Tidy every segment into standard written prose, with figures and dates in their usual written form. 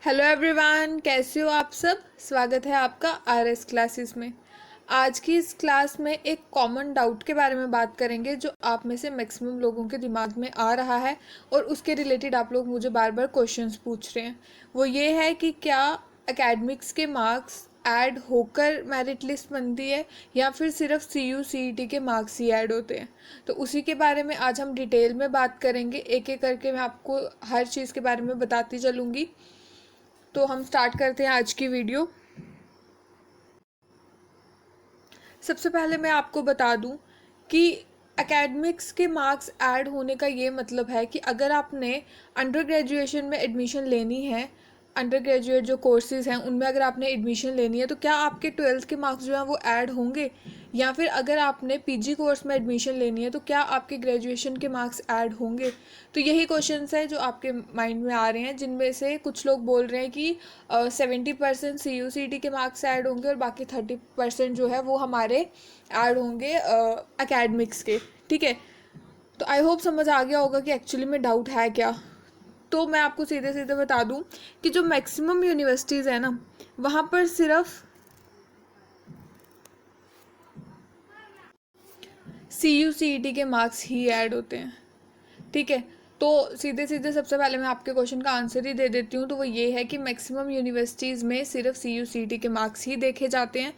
Hello everyone, कैसे हो आप सब। स्वागत है आपका आरएस क्लासेस में। आज की इस क्लास में एक कॉमन डाउट के बारे में बात करेंगे जो आप में से मैक्सिमम लोगों के दिमाग में आ रहा है और उसके रिलेटेड आप लोग मुझे बार बार क्वेश्चंस पूछ रहे हैं। वो ये है कि क्या एकेडमिक्स के मार्क्स ऐड होकर मेरिट लिस्ट बनती है या फिर सिर्फ CU CET के मार्क्स ही ऐड होते हैं। तो उसी के बारे में आज हम डिटेल में बात करेंगे। एक एक करके मैं आपको हर चीज़ के बारे में बताती चलूँगी। तो हम स्टार्ट करते हैं आज की वीडियो। सबसे पहले मैं आपको बता दूं कि एकेडमिक्स के मार्क्स ऐड होने का ये मतलब है कि अगर आपने अंडर ग्रेजुएशन में एडमिशन लेनी है, अंडर ग्रेजुएट जो कोर्सेज हैं उनमें अगर आपने एडमिशन लेनी है तो क्या आपके 12th के मार्क्स जो हैं वो ऐड होंगे, या फिर अगर आपने पीजी कोर्स में एडमिशन लेनी है तो क्या आपके ग्रेजुएशन के मार्क्स ऐड होंगे। तो यही क्वेश्चंस हैं जो आपके माइंड में आ रहे हैं, जिनमें से कुछ लोग बोल रहे हैं कि 70% CU/CET के मार्क्स ऐड होंगे और बाकी 30% जो है वो हमारे ऐड होंगे एकेडमिक्स के। ठीक है, तो आई होप समझ आ गया होगा कि एक्चुअली में डाउट है क्या। तो मैं आपको सीधे सीधे बता दूं कि जो मैक्सिमम यूनिवर्सिटीज़ है ना, वहाँ पर सिर्फ CU/CET के मार्क्स ही ऐड होते हैं। ठीक है, तो सीधे सीधे सबसे पहले मैं आपके क्वेश्चन का आंसर ही दे देती हूँ। तो वो ये है कि मैक्सिमम यूनिवर्सिटीज़ में सिर्फ CU/CET के मार्क्स ही देखे जाते हैं।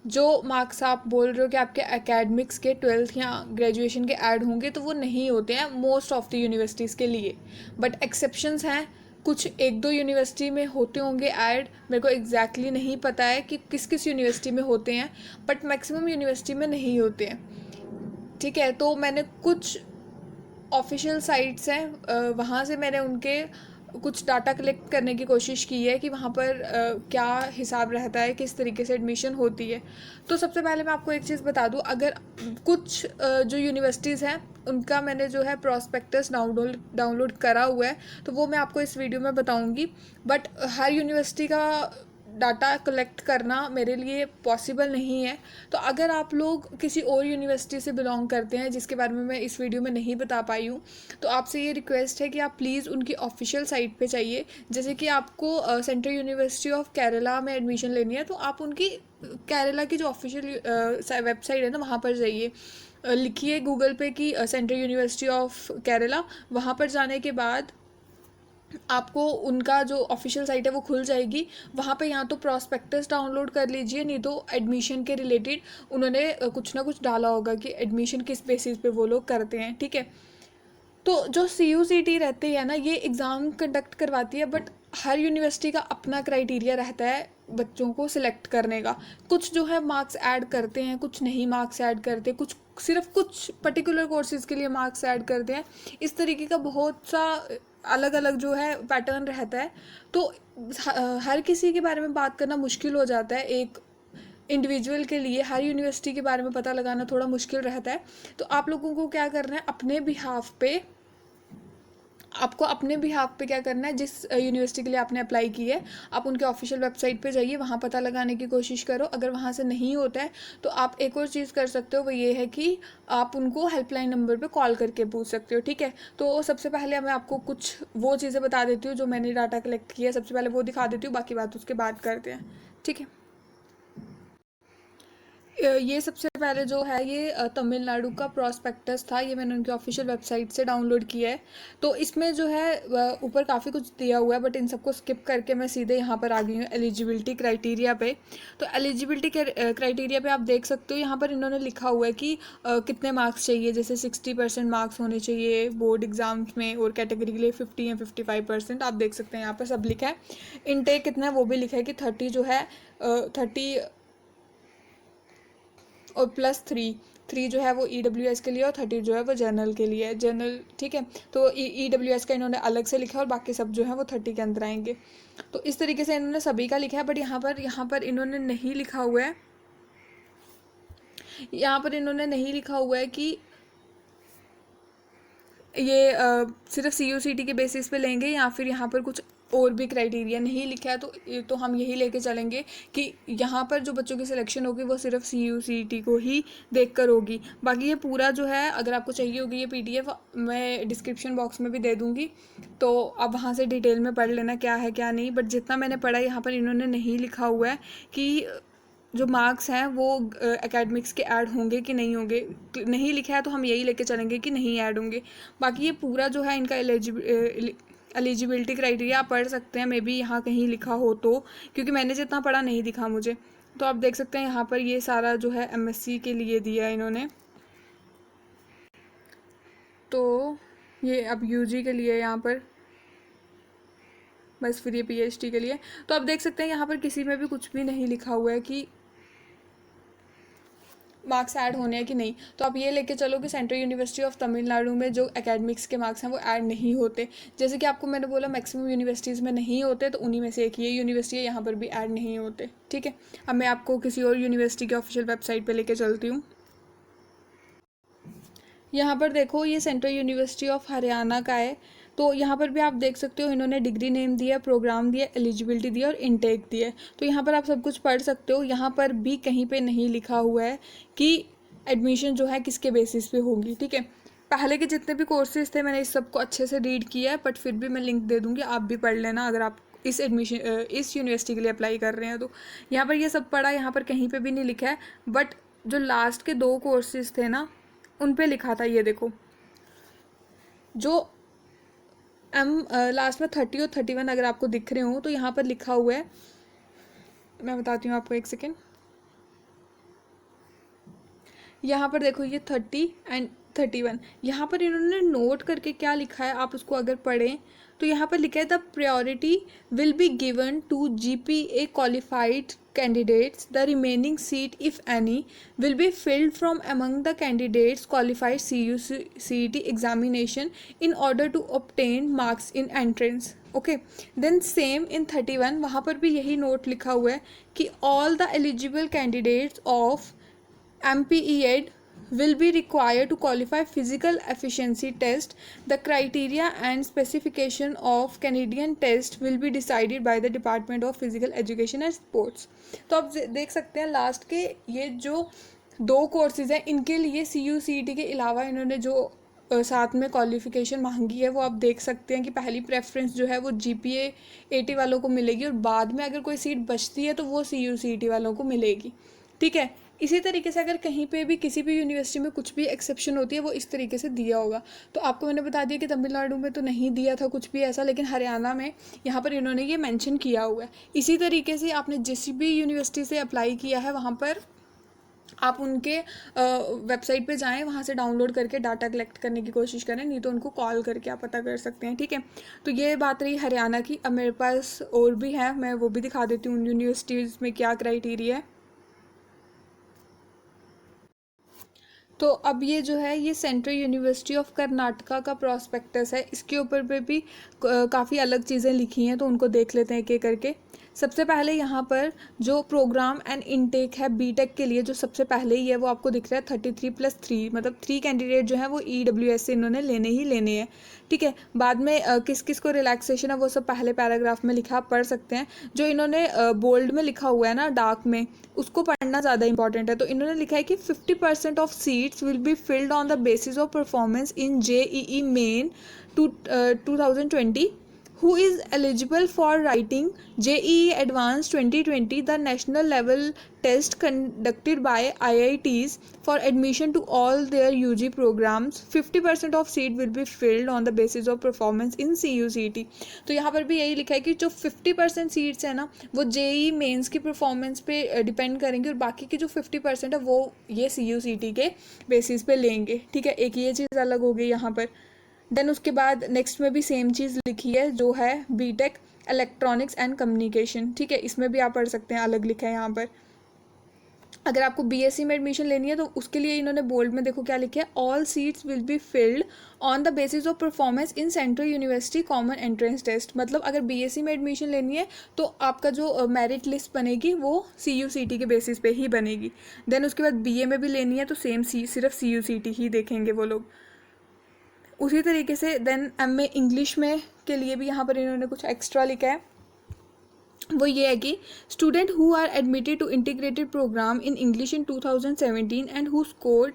जो मार्क्स आप बोल रहे हो कि आपके एकेडमिक्स के 12th या ग्रेजुएशन के ऐड होंगे, तो वो नहीं होते हैं मोस्ट ऑफ द यूनिवर्सिटीज़ के लिए। बट एक्सेप्शंस हैं, कुछ एक दो यूनिवर्सिटी में होते होंगे ऐड। मेरे को एग्जैक्टली नहीं पता है कि किस किस यूनिवर्सिटी में होते हैं, बट मैक्सिमम यूनिवर्सिटी में नहीं होते हैं। ठीक है, तो मैंने कुछ ऑफिशियल साइट्स हैं, वहाँ से मैंने उनके कुछ डाटा कलेक्ट करने की कोशिश की है कि वहाँ पर क्या हिसाब रहता है, किस तरीके से एडमिशन होती है। तो सबसे पहले मैं आपको एक चीज़ बता दूँ, अगर कुछ जो यूनिवर्सिटीज़ हैं उनका मैंने जो है प्रॉस्पेक्टस डाउनलोड करा हुआ है, तो वो मैं आपको इस वीडियो में बताऊँगी। बट हर यूनिवर्सिटी का डाटा कलेक्ट करना मेरे लिए पॉसिबल नहीं है। तो अगर आप लोग किसी और यूनिवर्सिटी से बिलोंग करते हैं जिसके बारे में मैं इस वीडियो में नहीं बता पाई हूँ, तो आपसे ये रिक्वेस्ट है कि आप प्लीज़ उनकी ऑफिशियल साइट पे जाइए। जैसे कि आपको सेंट्रल यूनिवर्सिटी ऑफ केरला में एडमिशन लेनी है, तो आप उनकी केरला की जो ऑफिशियल वेबसाइट है ना, वहाँ पर जाइए। लिखिए गूगल पे कि सेंट्रल यूनिवर्सिटी ऑफ केरला। वहाँ पर जाने के बाद आपको उनका जो ऑफिशियल साइट है वो खुल जाएगी। वहाँ पे या तो प्रॉस्पेक्टस डाउनलोड कर लीजिए, नहीं तो एडमिशन के रिलेटेड उन्होंने कुछ ना कुछ डाला होगा कि एडमिशन किस बेसिस पे वो लोग करते हैं। ठीक है, तो जो CU/CET रहते हैं ना, ये एग्ज़ाम कंडक्ट करवाती है, बट हर यूनिवर्सिटी का अपना क्राइटेरिया रहता है बच्चों को सिलेक्ट करने का। कुछ जो है मार्क्स ऐड करते हैं, कुछ नहीं मार्क्स ऐड करते, कुछ सिर्फ कुछ पर्टिकुलर कोर्सेज़ के लिए मार्क्स ऐड करते हैं। इस तरीके का बहुत सा अलग अलग जो है पैटर्न रहता है। तो हर किसी के बारे में बात करना मुश्किल हो जाता है। एक इंडिविजुअल के लिए हर यूनिवर्सिटी के बारे में पता लगाना थोड़ा मुश्किल रहता है। तो आप लोगों को क्या करना है, अपने बिहाफ पे आपको अपने बिहाफ पे क्या करना है, जिस यूनिवर्सिटी के लिए आपने अप्लाई की है, आप उनके ऑफिशियल वेबसाइट पे जाइए, वहाँ पता लगाने की कोशिश करो। अगर वहाँ से नहीं होता है तो आप एक और चीज़ कर सकते हो, वो ये है कि आप उनको हेल्पलाइन नंबर पे कॉल करके पूछ सकते हो। ठीक है, तो सबसे पहले मैं आपको कुछ वो चीज़ें बता देती हूँ जो मैंने डाटा कलेक्ट किया है। सबसे पहले वो दिखा देती हूँ, बाकी बात उसके बाद करते हैं। ठीक है, ये सबसे पहले जो है ये तमिलनाडु का प्रॉस्पेक्टस था। ये मैंने उनकी ऑफिशियल वेबसाइट से डाउनलोड किया है। तो इसमें जो है ऊपर काफ़ी कुछ दिया हुआ है, बट इन सबको स्किप करके मैं सीधे यहाँ पर आ गई हूँ एलिजिबिलिटी क्राइटेरिया पे। तो एलिजिबिलिटी क्राइटेरिया पे आप देख सकते हो, यहाँ पर इन्होंने लिखा हुआ है कि कितने मार्क्स चाहिए। जैसे 60% मार्क्स होने चाहिए बोर्ड एग्जाम्स में, और कैटेगरी के लिए 50 या 55%। आप देख सकते हैं यहाँ पर सब लिखा है। इनटेक कितना है वो भी लिखा है कि 30 जो है 30 और +3 जो है वो EWS के लिए, और 30 जो है वो जनरल के लिए है, जनरल। ठीक है, तो EWS का इन्होंने अलग से लिखा है और बाकी सब जो है वो 30 के अंदर आएंगे। तो इस तरीके से इन्होंने सभी का लिखा है। बट यहाँ पर इन्होंने नहीं लिखा हुआ है, यहाँ पर इन्होंने नहीं लिखा हुआ है कि ये सिर्फ CUCT के बेसिस पे लेंगे या फिर यहाँ पर कुछ और भी क्राइटेरिया नहीं लिखा है, तो हम यही लेके चलेंगे कि यहाँ पर जो बच्चों की सिलेक्शन होगी वो सिर्फ CUCT को ही देखकर होगी। बाकी ये पूरा जो है, अगर आपको चाहिए होगी ये PDF मैं डिस्क्रिप्शन बॉक्स में भी दे दूँगी, तो आप वहाँ से डिटेल में पढ़ लेना क्या है क्या नहीं। बट जितना मैंने पढ़ा यहाँ पर इन्होंने नहीं लिखा हुआ है कि जो मार्क्स हैं वो एकेडमिक्स के ऐड होंगे कि नहीं होंगे, नहीं लिखा है तो हम यही लेके चलेंगे कि नहीं ऐड होंगे। बाकी ये पूरा जो है इनका एलिजिबिलिटी क्राइटेरिया आप पढ़ सकते हैं, मे बी यहाँ कहीं लिखा हो तो, क्योंकि मैंने जितना पढ़ा नहीं दिखा मुझे। तो आप देख सकते हैं यहाँ पर ये सारा जो है MSc के लिए दिया है इन्होंने, तो ये अब UG के लिए यहाँ पर, बस फिर ये PhD के लिए। तो आप देख सकते हैं यहाँ पर किसी में भी कुछ भी नहीं लिखा हुआ है कि मार्क्स ऐड होने हैं कि नहीं। तो आप ये लेके चलो कि सेंट्रल यूनिवर्सिटी ऑफ तमिलनाडु में जो एकेडमिक्स के मार्क्स हैं वो ऐड नहीं होते। जैसे कि आपको मैंने बोला मैक्सिमम यूनिवर्सिटीज़ में नहीं होते, तो उन्हीं में से एक ये यूनिवर्सिटी है, यहाँ पर भी ऐड नहीं होते। ठीक है, अब मैं आपको किसी और यूनिवर्सिटी के ऑफिशियल वेबसाइट पर लेके चलती हूँ। यहाँ पर देखो ये सेंट्रल यूनिवर्सिटी ऑफ हरियाणा का है, तो यहाँ पर भी आप देख सकते हो इन्होंने डिग्री नेम दिया, प्रोग्राम दिया, एलिजिबिलिटी दिया और इनटेक दिया है। तो यहाँ पर आप सब कुछ पढ़ सकते हो। यहाँ पर भी कहीं पे नहीं लिखा हुआ है कि एडमिशन जो है किसके बेसिस पे होगी। ठीक है, पहले के जितने भी कोर्सेज थे मैंने इस सबको अच्छे से रीड किया है, बट फिर भी मैं लिंक दे दूँगी, आप भी पढ़ लेना अगर आप इस यूनिवर्सिटी के लिए अप्लाई कर रहे हैं। तो यहाँ पर ये सब पढ़ा, यहाँ पर कहीं पर भी नहीं लिखा है, बट जो लास्ट के 2 कोर्सेज थे ना उन पे लिखा था। ये देखो जो लास्ट में 30 और 31 अगर आपको दिख रहे हो तो यहाँ पर लिखा हुआ है, मैं बताती हूँ आपको, एक सेकेंड। यहाँ पर देखो ये 30 एंड 31, यहाँ पर इन्होंने नोट करके क्या लिखा है आप उसको अगर पढ़ें तो यहाँ पर लिखा है the priority will be given to GPA qualified candidates. The remaining seat, if any, will be filled from among the candidates qualified CUCET examination in order to obtain marks in entrance. Okay, then same in 31 वहाँ पर भी यही note लिखा हुआ है कि all the eligible candidates of MPEd will be required to qualify physical efficiency test. The criteria and specification of Canadian test will be decided by the Department of Physical Education and Sports. तो आप देख सकते हैं last के ये जो 2 courses हैं इनके लिए CUCET के अलावा इन्होंने जो साथ में क्वालिफिकेशन मांगी है वो आप देख सकते हैं कि पहली प्रेफरेंस जो है वो GPA 80 वालों को मिलेगी और बाद में अगर कोई सीट बचती है तो वो CUCET वालों को मिलेगी। ठीक है, इसी तरीके से अगर कहीं पे भी किसी भी यूनिवर्सिटी में कुछ भी एक्सेप्शन होती है वो इस तरीके से दिया होगा। तो आपको मैंने बता दिया कि तमिलनाडु में तो नहीं दिया था कुछ भी ऐसा, लेकिन हरियाणा में यहाँ पर इन्होंने ये मेंशन किया हुआ है। इसी तरीके से आपने जिस भी यूनिवर्सिटी से अप्लाई किया है वहाँ पर आप उनके वेबसाइट पे जाएं, वहाँ से डाउनलोड करके डाटा कलेक्ट करने की कोशिश करें, नहीं तो उनको कॉल करके आप पता कर सकते हैं। ठीक है, तो ये बात रही हरियाणा की। अब मेरे पास और भी है, मैं वो भी दिखा देती हूँ उन यूनिवर्सिटीज़ में क्या क्राइटेरिया है। तो अब ये जो है ये सेंट्रल यूनिवर्सिटी ऑफ कर्नाटका का प्रॉस्पेक्टस है, इसके ऊपर पे भी काफ़ी अलग चीज़ें लिखी हैं, तो उनको देख लेते हैं एक एक करके। सबसे पहले यहाँ पर जो प्रोग्राम एंड इनटेक है बीटेक के लिए, जो सबसे पहले ही है वो आपको दिख रहा है 33+3, मतलब 3 कैंडिडेट जो है वो EWS से इन्होंने लेने ही लेने हैं। ठीक है, बाद में किस किस को रिलैक्सेशन है वो सब पहले पैराग्राफ में लिखा, आप पढ़ सकते हैं। जो इन्होंने बोल्ड में लिखा हुआ है ना डार्क में, उसको पढ़ना ज़्यादा इंपॉर्टेंट है। तो इन्होंने लिखा है कि 50% of seats will be filled on the basis of performance in JEE main 2020 who is eligible for writing JEE Advanced 2020, the national level test conducted by IITs for admission to all their UG programs. 50% of seat will be filled on the basis of performance in CUCT. तो यहाँ पर भी यही लिखा है कि जो 50% seats है ना वो JEE मेंस की परफॉर्मेंस पे डिपेंड करेंगे और बाकी की जो 50% है वो ये CUCT के बेसिस पे लेंगे। ठीक है, एक ये चीज़ अलग हो गई यहाँ पर। देन उसके बाद नेक्स्ट में भी सेम चीज़ लिखी है जो है बीटेक इलेक्ट्रॉनिक्स एंड कम्युनिकेशन। ठीक है, इसमें भी आप पढ़ सकते हैं, अलग लिखा है यहाँ पर। अगर आपको BSc में एडमिशन लेनी है तो उसके लिए इन्होंने बोल्ड में देखो क्या लिखा है, all seats will be filled on the basis of performance in central university common entrance test. मतलब अगर BSc में एडमिशन लेनी है तो आपका जो मेरिट लिस्ट बनेगी वो CUCT के बेसिस पे ही बनेगी। देन उसके बाद BA में भी लेनी है तो सेम सिर्फ CUCT ही देखेंगे वो लोग। उसी तरीके से देन एमए इंग्लिश में के लिए भी यहाँ पर इन्होंने कुछ एक्स्ट्रा लिखा है, वो ये है कि student who are admitted to integrated programme in English in 2017 and who scored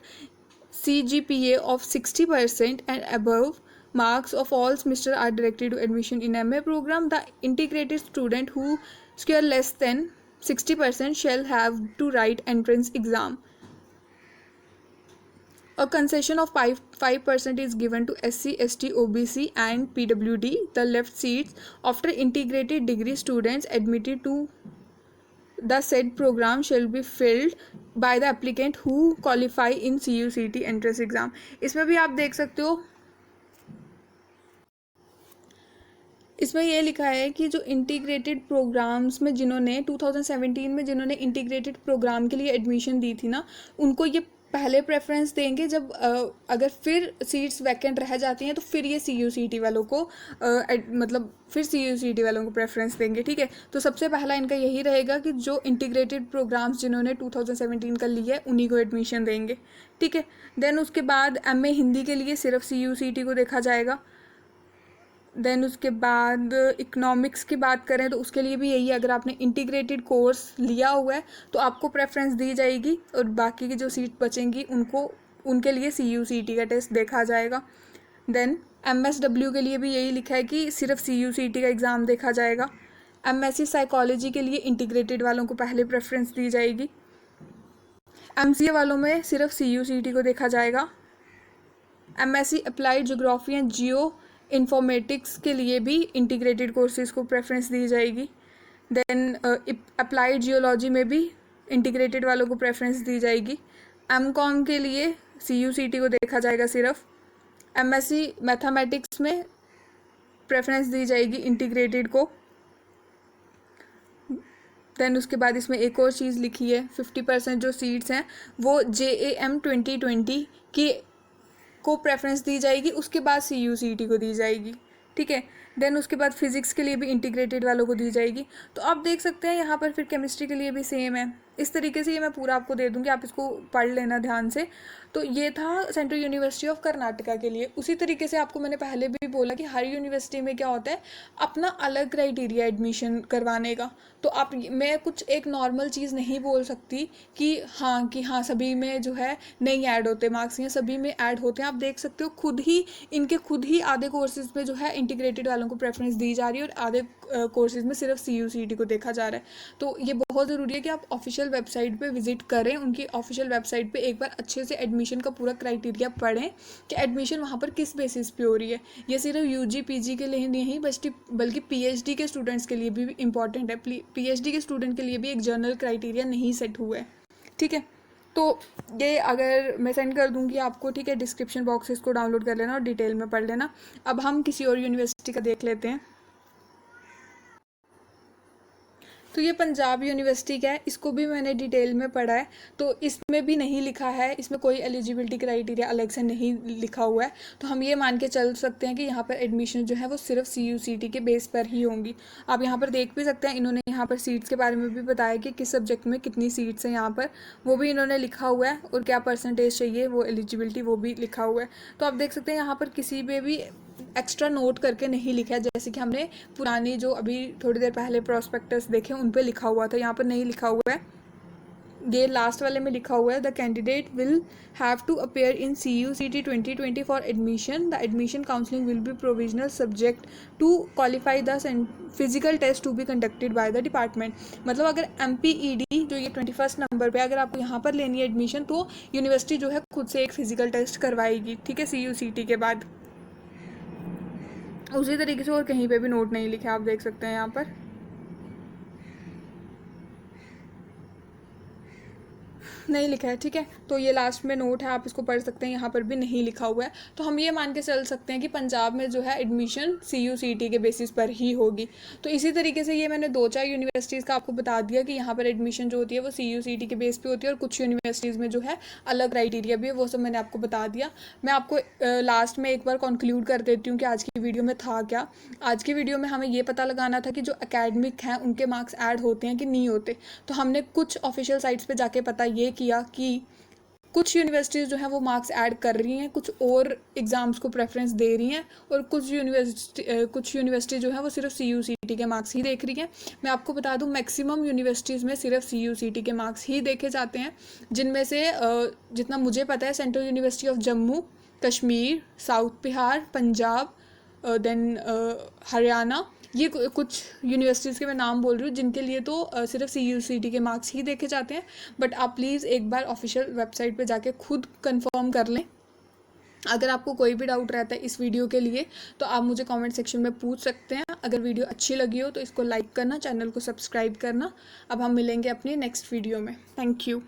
CGPA of 60% and above, marks of all semesters are directed to admission in MA program. The integrated student who score less than 60% shall have to write entrance exam. A concession of 5% is given to SC, ST, OBC and PWD, the left seats, after integrated degree students admitted to the said program shall be filled by the applicant who qualify in CUCT entrance exam. इसमें भी आप देख सकते हो, इसमें ये लिखा है कि जो इंटीग्रेटेड प्रोग्राम्स में जिन्होंने 2017 में जिन्होंने इंटीग्रेटेड प्रोग्राम के लिए एडमिशन दी थी ना, उनको ये पहले प्रेफरेंस देंगे। जब अगर फिर सीट्स वैकेंट रह जाती हैं तो फिर ये CUCT वालों को मतलब फिर CUCT वालों को प्रेफरेंस देंगे, ठीक है। तो सबसे पहला इनका यही रहेगा कि जो इंटीग्रेटेड प्रोग्राम्स जिन्होंने 2017 का लिया है उन्हीं को एडमिशन देंगे, ठीक है। देन उसके बाद MA हिंदी के लिए सिर्फ CUCT को देखा जाएगा। देन उसके बाद इकोनॉमिक्स की बात करें तो उसके लिए भी यही है, अगर आपने इंटीग्रेटेड कोर्स लिया हुआ है तो आपको प्रेफरेंस दी जाएगी और बाकी की जो सीट बचेंगी उनके लिए CUCT का टेस्ट देखा जाएगा। देन MSW के लिए भी यही लिखा है कि सिर्फ CUCT का एग्ज़ाम देखा जाएगा। MSc साइकोलॉजी के लिए इंटीग्रेटेड वालों को पहले प्रेफरेंस दी जाएगी। MCA वालों में सिर्फ CUCT को देखा जाएगा। MSc applied geography and geo informatics के लिए भी इंटीग्रेटेड कोर्सेज को प्रेफरेंस दी जाएगी। देन अप्लाइड जियोलॉजी में भी इंटीग्रेटेड वालों को प्रेफरेंस दी जाएगी। MCOM के लिए CUCT को देखा जाएगा सिर्फ। MSc मैथमेटिक्स में प्रेफरेंस दी जाएगी इंटीग्रेटेड को। देन उसके बाद इसमें एक और चीज़ लिखी है, 50% जो सीट्स हैं वो JAM 2020 की को प्रेफरेंस दी जाएगी, उसके बाद CUCT को दी जाएगी, ठीक है। देन उसके बाद फिज़िक्स के लिए भी इंटीग्रेटेड वालों को दी जाएगी। तो आप देख सकते हैं यहाँ पर फिर केमिस्ट्री के लिए भी सेम है। इस तरीके से ये मैं पूरा आपको दे दूँगी, आप इसको पढ़ लेना ध्यान से। तो ये था सेंट्रल यूनिवर्सिटी ऑफ कर्नाटका के लिए। उसी तरीके से आपको मैंने पहले भी बोला कि हर यूनिवर्सिटी में क्या होता है, अपना अलग क्राइटेरिया एडमिशन करवाने का। तो मैं कुछ एक नॉर्मल चीज़ नहीं बोल सकती कि हाँ सभी में जो है नहीं ऐड होते मार्क्स, या सभी में ऐड होते हैं। आप देख सकते हो खुद ही आधे कोर्सेज में जो है इंटीग्रेटेड वालों को प्रेफरेंस दी जा रही है और आधे कोर्सेज में सिर्फ CUCT को देखा जा रहा है। तो ये बहुत ज़रूरी है कि आप ऑफिशियल वेबसाइट पे विजिट करें, उनकी ऑफिशियल वेबसाइट पे एक बार अच्छे से एडमिशन का पूरा क्राइटेरिया पढ़ें कि एडमिशन वहाँ पर किस बेसिस पे हो रही है। ये सिर्फ UG PG के लिए नहीं बल्कि PhD के स्टूडेंट्स के लिए भी इम्पॉर्टेंट है। PhD के स्टूडेंट के लिए भी एक जनरल क्राइटेरिया नहीं सेट हुआ है, ठीक है। तो ये अगर मैं सेंड कर दूँगी आपको, ठीक है, डिस्क्रिप्शन बॉक्स इसको डाउनलोड कर लेना और डिटेल में पढ़ लेना। अब हम किसी और यूनिवर्सिटी का देख लेते हैं। तो ये पंजाब यूनिवर्सिटी का है, इसको भी मैंने डिटेल में पढ़ा है। तो इसमें भी नहीं लिखा है, इसमें कोई एलिजिबिलिटी क्राइटेरिया अलग से नहीं लिखा हुआ है। तो हम ये मान के चल सकते हैं कि यहाँ पर एडमिशन जो है वो सिर्फ CUCT के बेस पर ही होंगी। आप यहाँ पर देख भी सकते हैं, इन्होंने यहाँ पर सीट्स के बारे में भी बताया कि किस सब्जेक्ट में कितनी सीट्स हैं यहाँ पर, वो भी इन्होंने लिखा हुआ है, और क्या परसेंटेज चाहिए वो एलिजिबिलिटी वो भी लिखा हुआ है। तो आप देख सकते हैं यहाँ पर किसी पे भी एक्स्ट्रा नोट करके नहीं लिखा है, जैसे कि हमने पुरानी जो अभी थोड़ी देर पहले प्रोस्पेक्टस देखे उन पे लिखा हुआ था, यहाँ पर नहीं लिखा हुआ है। ये लास्ट वाले में लिखा हुआ है, the candidate will have to appear in CUCT 2020 for admission. The admission counselling will be provisional subject to qualify the physical test to be conducted by the department. मतलब अगर MPED जो ये 21 नंबर पे अगर आपको यहाँ पर लेनी है एडमिशन, तो यूनिवर्सिटी जो है खुद से एक फिजिकल टेस्ट करवाएगी, ठीक है, CUCT के बाद। उसी तरीके से और कहीं पे भी नोट नहीं लिखा, आप देख सकते हैं यहाँ पर। नहीं लिखा है, ठीक है। तो ये लास्ट में नोट है, आप इसको पढ़ सकते हैं, यहाँ पर भी नहीं लिखा हुआ है। तो हम ये मान के चल सकते हैं कि पंजाब में जो है एडमिशन CUCT के बेसिस पर ही होगी। तो इसी तरीके से ये मैंने 2-4 यूनिवर्सिटीज़ का आपको बता दिया कि यहाँ पर एडमिशन जो होती है वो CUCT के बेस पे होती है, और कुछ यूनिवर्सिटीज़ में जो है अलग क्राइटेरिया भी है, वो सब मैंने आपको बता दिया। मैं आपको लास्ट में एक बार कंक्लूड कर देती हूँ कि आज की वीडियो में था क्या। आज की वीडियो में हमें ये पता लगाना था कि जो एकेडमिक हैं उनके मार्क्स ऐड होते हैं कि नहीं होते। तो हमने कुछ ऑफिशियल साइट्स पर जाके पता ये किया कि कुछ यूनिवर्सिटीज़ जो हैं वो मार्क्स ऐड कर रही हैं, कुछ और एग्ज़ाम्स को प्रेफरेंस दे रही हैं, और कुछ यूनिवर्सिटी जो है वो सिर्फ CUCT के मार्क्स ही देख रही हैं। मैं आपको बता दूं मैक्सिमम यूनिवर्सिटीज़ में सिर्फ CUCT के मार्क्स ही देखे जाते हैं, जिनमें से जितना मुझे पता है central university of Jammu Kashmir, south Bihar, Punjab, then Haryana, ये कुछ यूनिवर्सिटीज़ के मैं नाम बोल रही हूँ जिनके लिए तो सिर्फ CUCT के मार्क्स ही देखे जाते हैं। बट आप प्लीज़ एक बार ऑफिशियल वेबसाइट पे जाके खुद कंफर्म कर लें। अगर आपको कोई भी डाउट रहता है इस वीडियो के लिए तो आप मुझे कमेंट सेक्शन में पूछ सकते हैं। अगर वीडियो अच्छी लगी हो तो इसको लाइक करना, चैनल को सब्सक्राइब करना। अब हम मिलेंगे अपनी नेक्स्ट वीडियो में। Thank you.